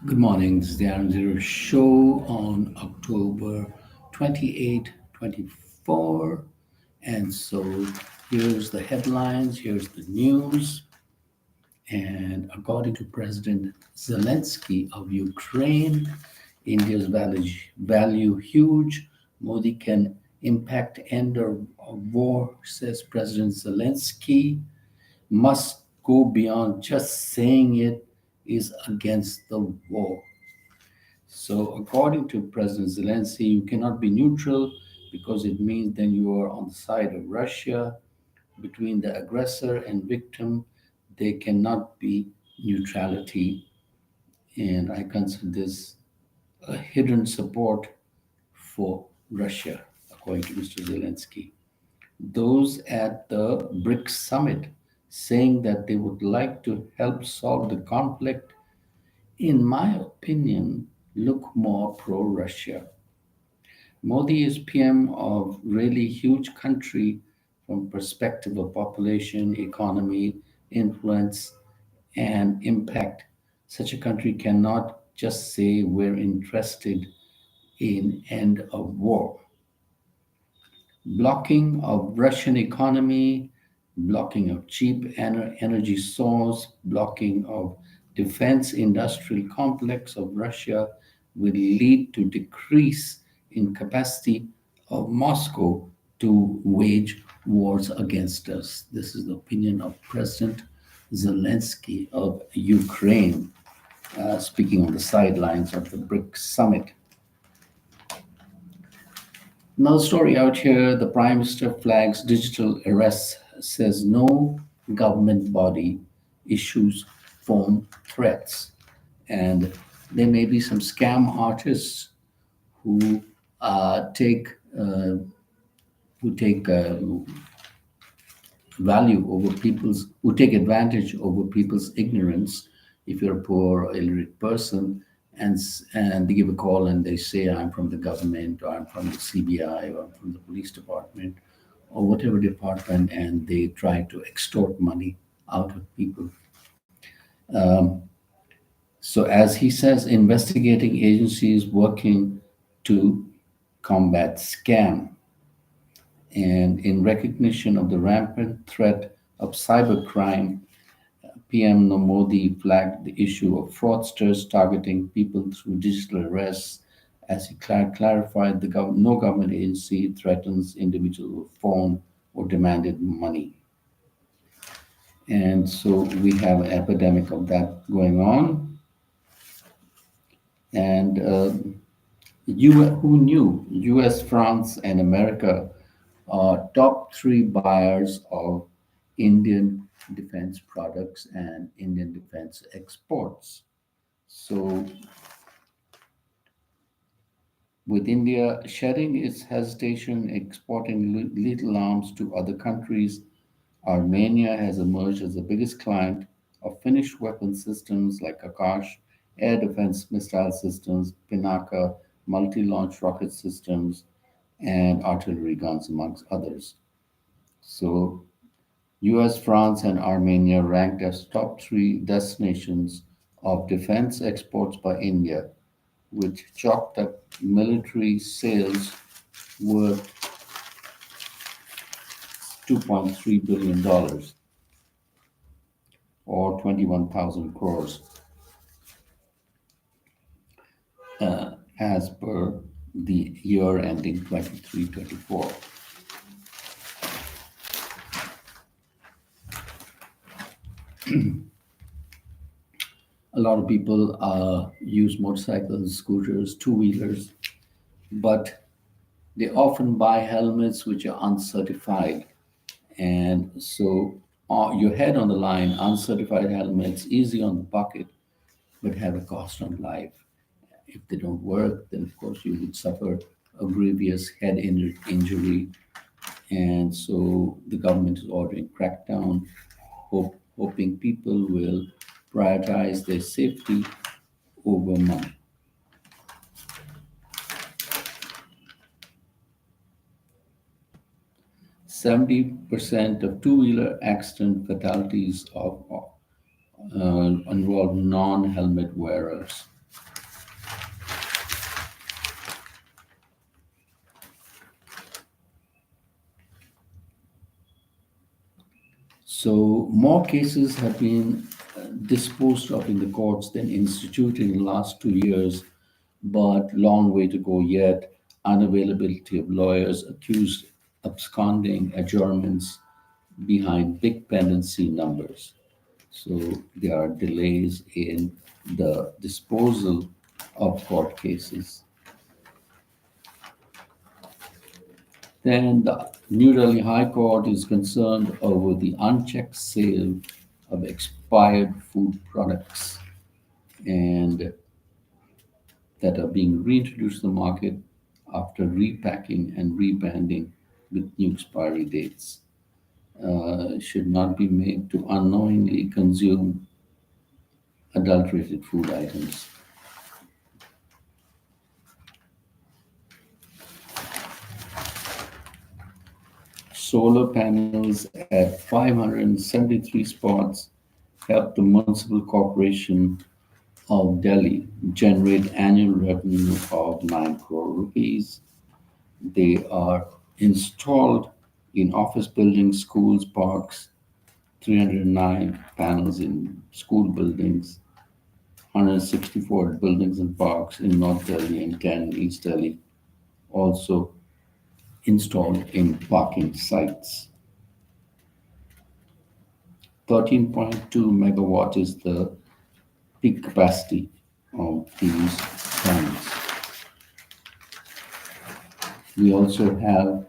Good morning. This is the aaronzero show on October 28, 24. And so here's the headlines, here's the news. And according to President Zelensky of Ukraine, India's value huge. Modi can impact end of war, says President Zelensky. Must go beyond just saying it is against the war. So, according to President Zelensky, you cannot be neutral because it means then you are on the side of Russia. Between the aggressor and victim, there cannot be neutrality. And I consider this a hidden support for Russia, according to Mr. Zelensky. Those at the BRICS summit saying that they would like to help solve the conflict, in my opinion, look more pro Russia. Modi is PM of really huge country from perspective of population, economy, influence, and impact. Such a country cannot just say we're interested in end of war. Blocking of Russian economy, blocking of cheap energy source, blocking of defense industrial complex of Russia will lead to decrease in capacity of Moscow to wage wars against us. This is the opinion of President Zelensky of Ukraine, speaking on the sidelines of the BRICS summit. Another story out here, the Prime Minister flags digital arrests, says no government body issues phone threats. And there may be some scam artists who take who take value over people's who take advantage over people's ignorance. If you're a poor or illiterate person, and they give a call and they say, I'm from the government, or I'm from the CBI, or I'm from the police department, or whatever department, and they try to extort money out of people. So as he says, investigating agencies working to combat scam. And in recognition of the rampant threat of cybercrime, PM Modi flagged the issue of fraudsters targeting people through digital arrests as he clarified no government agency threatens individuals with phone or demanded money. And so we have an epidemic of that going on. And who knew US, France, and America are top three buyers of Indian defense products and Indian defense exports. So, with India shedding its hesitation exporting lethal arms to other countries, Armenia has emerged as the biggest client of finished weapon systems like Akash, air defense missile systems, Pinaka, multi launch rocket systems, and artillery guns, amongst others. So, US, France, and Armenia ranked as top three destinations of defense exports by India, which chalked up military sales worth $2.3 billion or 21,000 crores as per the year ending 23-24. A lot of people use motorcycles, scooters, two wheelers, but they often buy helmets which are uncertified. And so your head on the line, uncertified helmets, easy on the pocket, but have a cost on life. If they don't work, then of course you would suffer a grievous head injury. And so the government is ordering crackdown, hoping people will prioritize their safety over money. 70% of two-wheeler accident fatalities involve non-helmet wearers. So more cases have been disposed of in the courts than instituted in the last 2 years, but long way to go yet. Unavailability of lawyers, accused absconding, adjournments behind big pendency numbers. So there are delays in the disposal of court cases. Then the New Delhi High Court is concerned over the unchecked sale of expired food products and that are being reintroduced to the market after repacking and rebranding with new expiry dates. Should not be made to unknowingly consume adulterated food items. Solar panels at 573 spots help the Municipal Corporation of Delhi generate annual revenue of 9 crore rupees. They are installed in office buildings, schools, parks, 309 panels in school buildings, 164 buildings and parks in North Delhi and 10 in East Delhi, also installed in parking sites. 13.2 megawatt is the peak capacity of these panels. We also have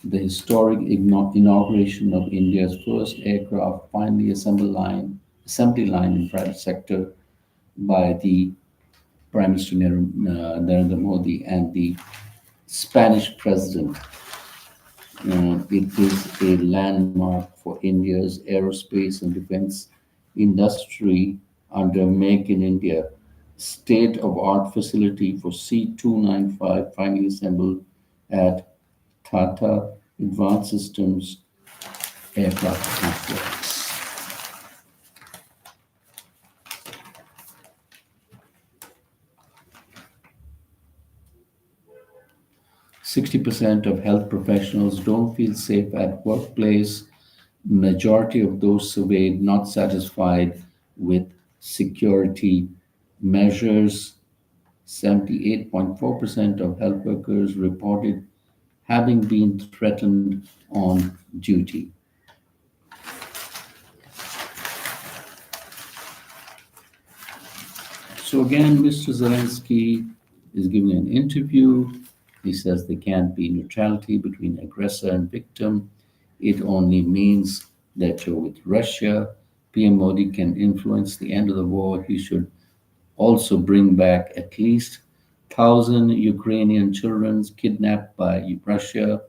the historic inauguration of India's first aircraft finally assembly line in private sector by the Prime Minister Narendra Modi and the Spanish President. It is a landmark for India's aerospace and defense industry under Make in India. State-of-art facility for C-295 finally assembled at Tata Advanced Systems Aircraft Complex. 60% of health professionals don't feel safe at workplace. Majority of those surveyed not satisfied with security measures. 78.4% of health workers reported having been threatened on duty. So again, Mr. Zelensky is giving an interview. He says there can't be neutrality between aggressor and victim. It only means that you're with Russia. PM Modi can influence the end of the war. He should also bring back at least 1,000 Ukrainian children kidnapped by Russia.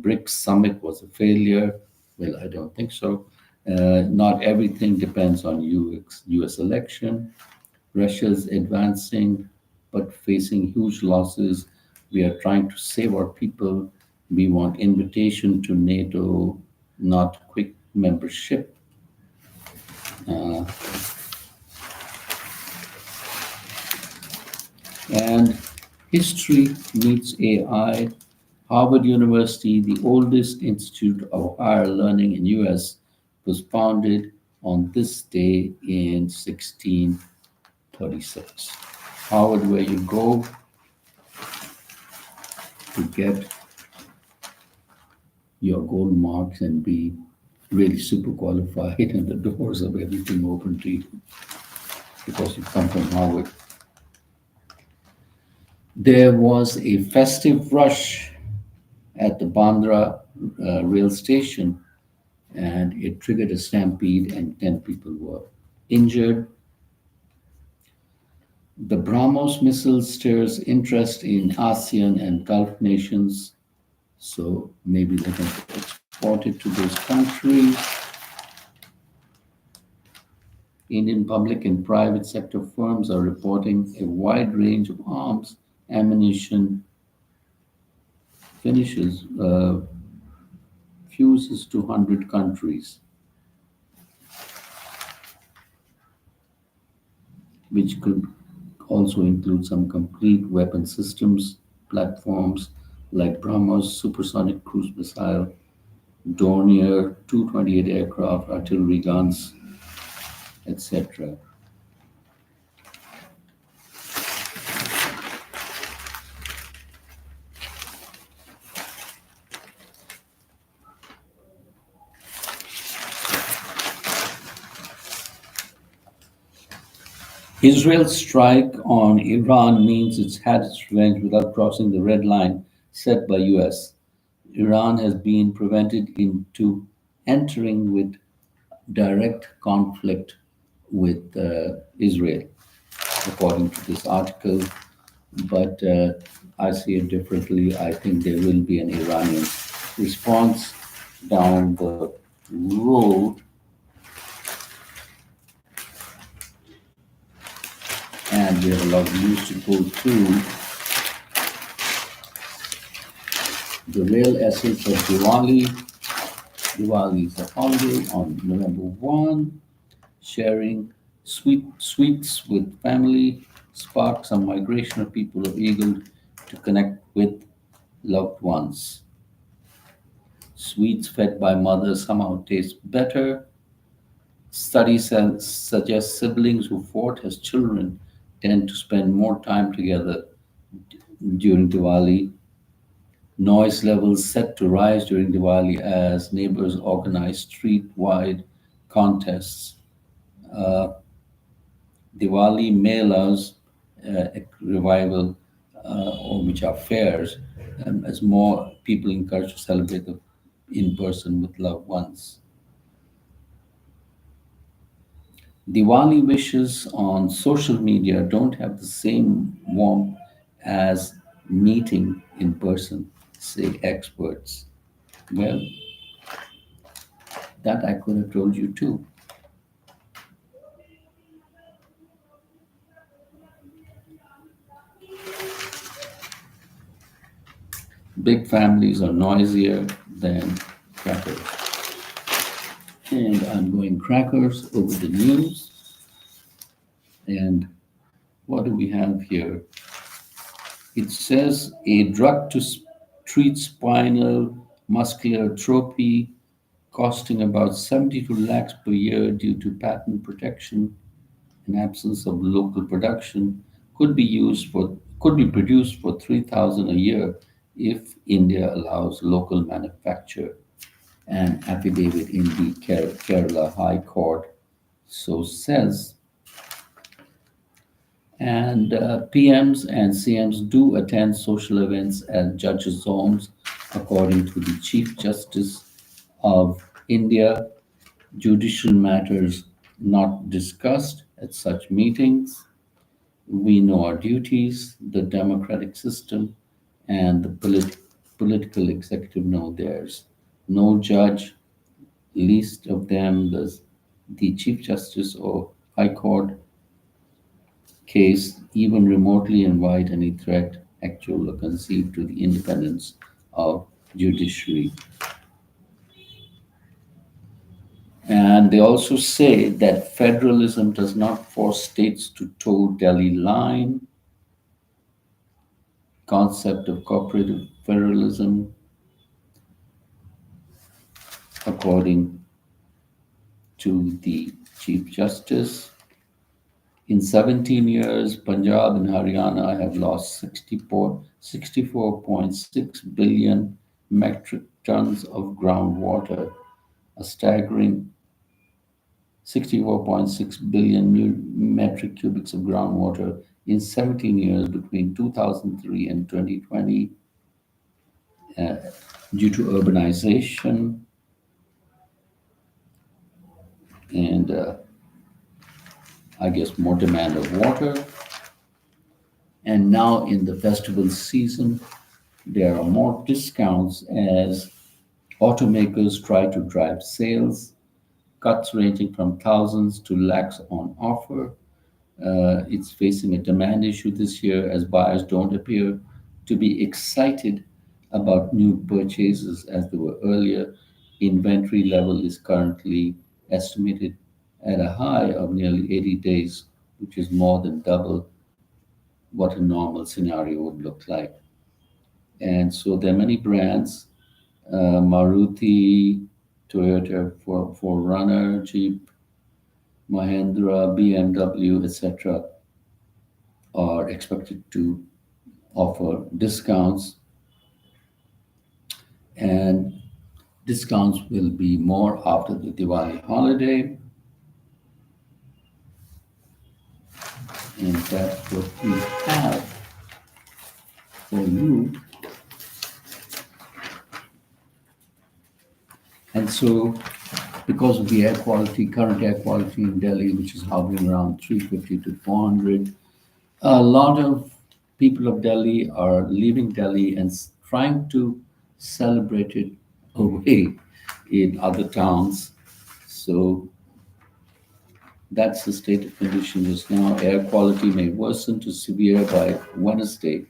BRICS summit was a failure. Well, I don't think so. Not everything depends on US election. Russia's advancing but facing huge losses. We are trying to save our people. We want invitation to NATO, not quick membership. And history meets AI. Harvard University, the oldest institute of higher learning in US, was founded on this day in 1636. Harvard, where you go to get your gold marks and be really super qualified, and the doors of everything open to you because you come from Harvard. There was a festive rush at the Bandra rail station, and it triggered a stampede, and 10 people were injured. The BrahMos missile stirs interest in ASEAN and Gulf nations, so maybe they can export it to those countries. Indian public and private sector firms are reporting a wide range of arms, ammunition, finishes, fuses to 100 countries, which could also include some complete weapon systems, platforms like BrahMos supersonic cruise missile, Dornier 228 aircraft, artillery guns, etc. Israel's strike on Iran means it's had its revenge without crossing the red line set by US. Iran has been prevented into entering with direct conflict with Israel, according to this article. But I see it differently. I think there will be an Iranian response down the road, and we have a lot of news to go through. The real essence of Diwali. Diwali is a holiday on November 1. Sharing sweets with family sparks some migration of people who are eager to connect with loved ones. Sweets fed by mothers somehow taste better. Studies suggest siblings who fought as children tend to spend more time together during Diwali. Noise levels set to rise during Diwali as neighbors organize street-wide contests. Uh, Diwali melas, revival, or which are fairs, as more people encouraged to celebrate in person with loved ones. Diwali wishes on social media don't have the same warmth as meeting in person, say experts. Well, that I could have told you too. Big families are noisier than crackers. And I'm going crackers over the news. And what do we have here? It says a drug to treat spinal muscular atrophy costing about 72 lakhs per year due to patent protection and absence of local production could be produced for 3,000 a year if India allows local manufacture. An affidavit in the Kerala High Court so says. And PMs and CMs do attend social events at judges' homes, according to the Chief Justice of India. Judicial matters not discussed at such meetings. We know our duties, the democratic system, and the political executive know theirs. No judge, least of them the Chief Justice of High Court, case even remotely invite any threat, actual or conceived, to the independence of judiciary. And they also say that federalism does not force states to toe Delhi line. Concept of cooperative federalism, according to the Chief Justice. In 17 years, Punjab and Haryana have lost 64.6 billion metric tons of groundwater, a staggering 64.6 billion metric cubics of groundwater in 17 years between 2003 and 2020 uh, due to urbanization and I guess more demand of water. And now in the festival season, there are more discounts as automakers try to drive sales, cuts ranging from thousands to lakhs on offer. It's facing a demand issue this year as buyers don't appear to be excited about new purchases as they were earlier. Inventory level is currently estimated at a high of nearly 80 days, which is more than double what a normal scenario would look like. And so there are many brands Maruti, Toyota Forerunner, Jeep, Mahindra, BMW, etc., are expected to offer discounts, and discounts will be more after the Diwali holiday, and that's what we have for you. And so, because of the air quality, current air quality in Delhi, which is hovering around 350 to 400, a lot of people of Delhi are leaving Delhi and trying to celebrate it away in other towns. So that's the state of condition just now. Air quality may worsen to severe by Wednesday,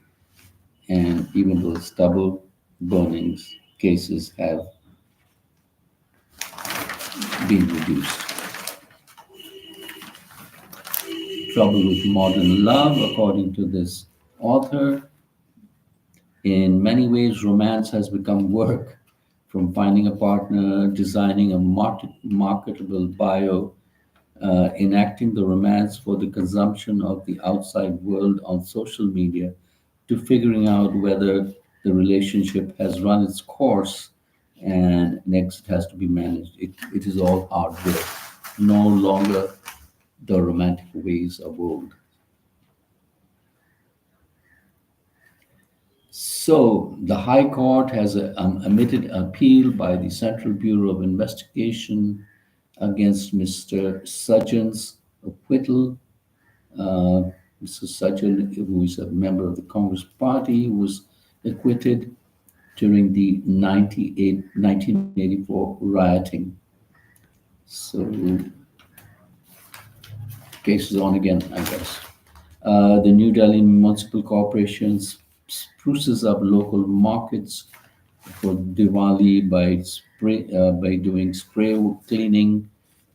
and even those double burnings cases have been reduced. Trouble with modern love, according to this author. In many ways, romance has become work, from finding a partner, designing a marketable bio, enacting the romance for the consumption of the outside world on social media, to figuring out whether the relationship has run its course and next it has to be managed. It is all hard work, no longer the romantic ways of old. So the High Court has admitted appeal by the Central Bureau of Investigation against Mr. Sajjan's acquittal. Uh, Mr. Sajjan, who is a member of the Congress Party, was acquitted during the 1984 rioting. So, case is on again, I guess. The New Delhi Municipal Corporation spruces up local markets for Diwali by doing spray cleaning,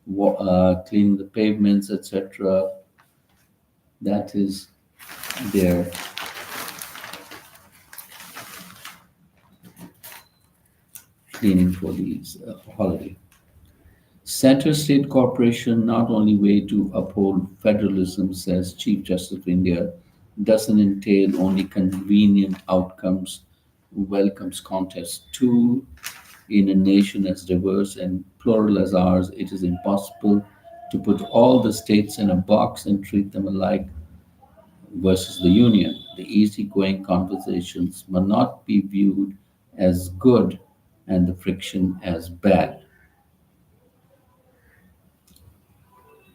cleaning the pavements, etc. That is their cleaning for these holiday. Center State Corporation not only way to uphold federalism, says Chief Justice of India, doesn't entail only convenient outcomes, welcomes contests too. In a nation as diverse and plural as ours, it is impossible to put all the states in a box and treat them alike versus the union. The easygoing conversations must not be viewed as good and the friction as bad.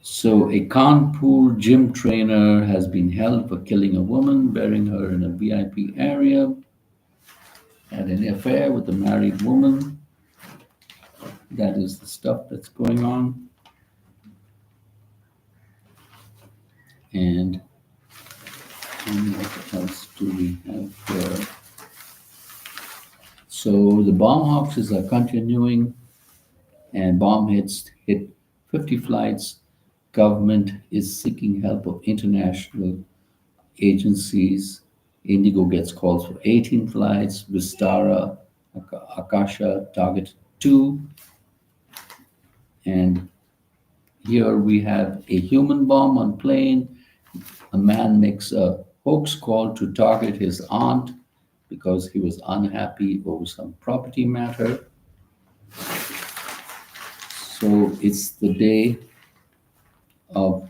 So, a Kanpur gym trainer has been held for killing a woman, burying her in a VIP area, had an affair with a married woman. That is the stuff that's going on. And what else do we have here? So, the bomb hoaxes are continuing, and bomb hits hit 50 flights. Government is seeking help of international agencies. Indigo gets calls for 18 flights. Vistara, Akasha target 2. And here we have a human bomb on plane. A man makes a hoax call to target his aunt because he was unhappy over some property matter. So it's the day of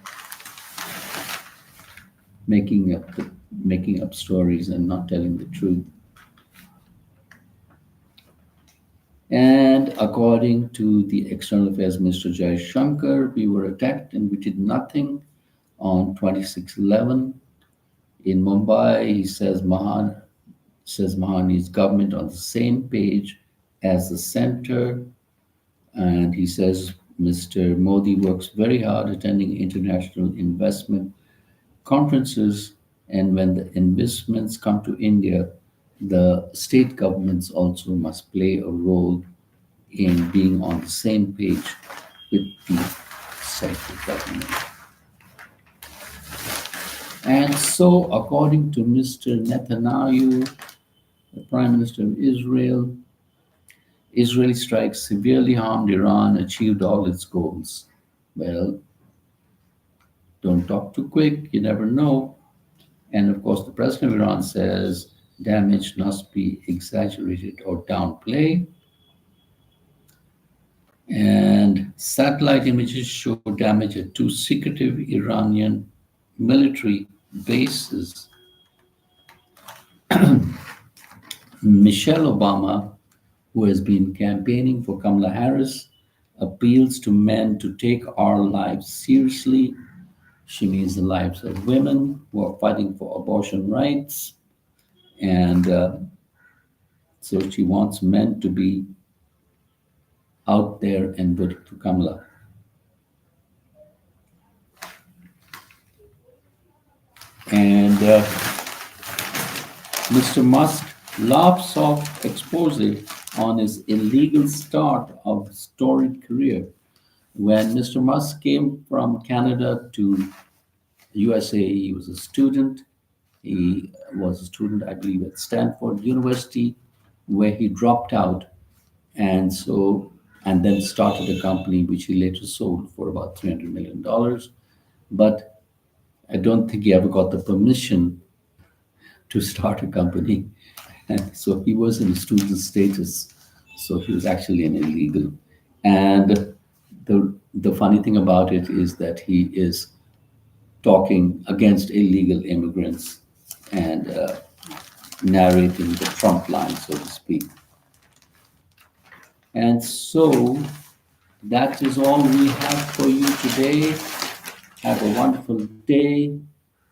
making up stories and not telling the truth. And according to the External Affairs Minister Jai Shankar, we were attacked and we did nothing on 26/11 in Mumbai. He says Mahan needs government on the same page as the center, and he says Mr. Modi works very hard attending international investment conferences, and when the investments come to India, the state governments also must play a role in being on the same page with the central government. And so, according to Mr. Netanyahu, the Prime Minister of Israel, Israeli strikes severely harmed Iran, achieved all its goals. Well, don't talk too quick, you never know. And of course, the president of Iran says damage must be exaggerated or downplayed. And satellite images show damage at two secretive Iranian military bases. Michelle Obama, who has been campaigning for Kamala Harris, appeals to men to take our lives seriously. She means the lives of women who are fighting for abortion rights. And so she wants men to be out there and voting for Kamala. And Mr. Musk laughs off expose on his illegal start of storied career. When Mr. Musk came from Canada to USA, he was a student. He was a student, I believe, at Stanford University, where he dropped out, and so and then started a company which he later sold for about $300 million. But I don't think he ever got the permission to start a company. And so he was in a student status. So he was actually an illegal. And the funny thing about it is that he is talking against illegal immigrants and narrating the Trump line, so to speak. And so that is all we have for you today. Have a wonderful day.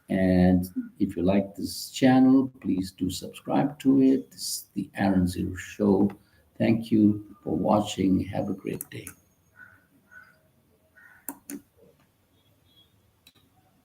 And if you like this channel, please do subscribe to it. This is the Aaron Zero Show. Thank you for watching. Have a great day.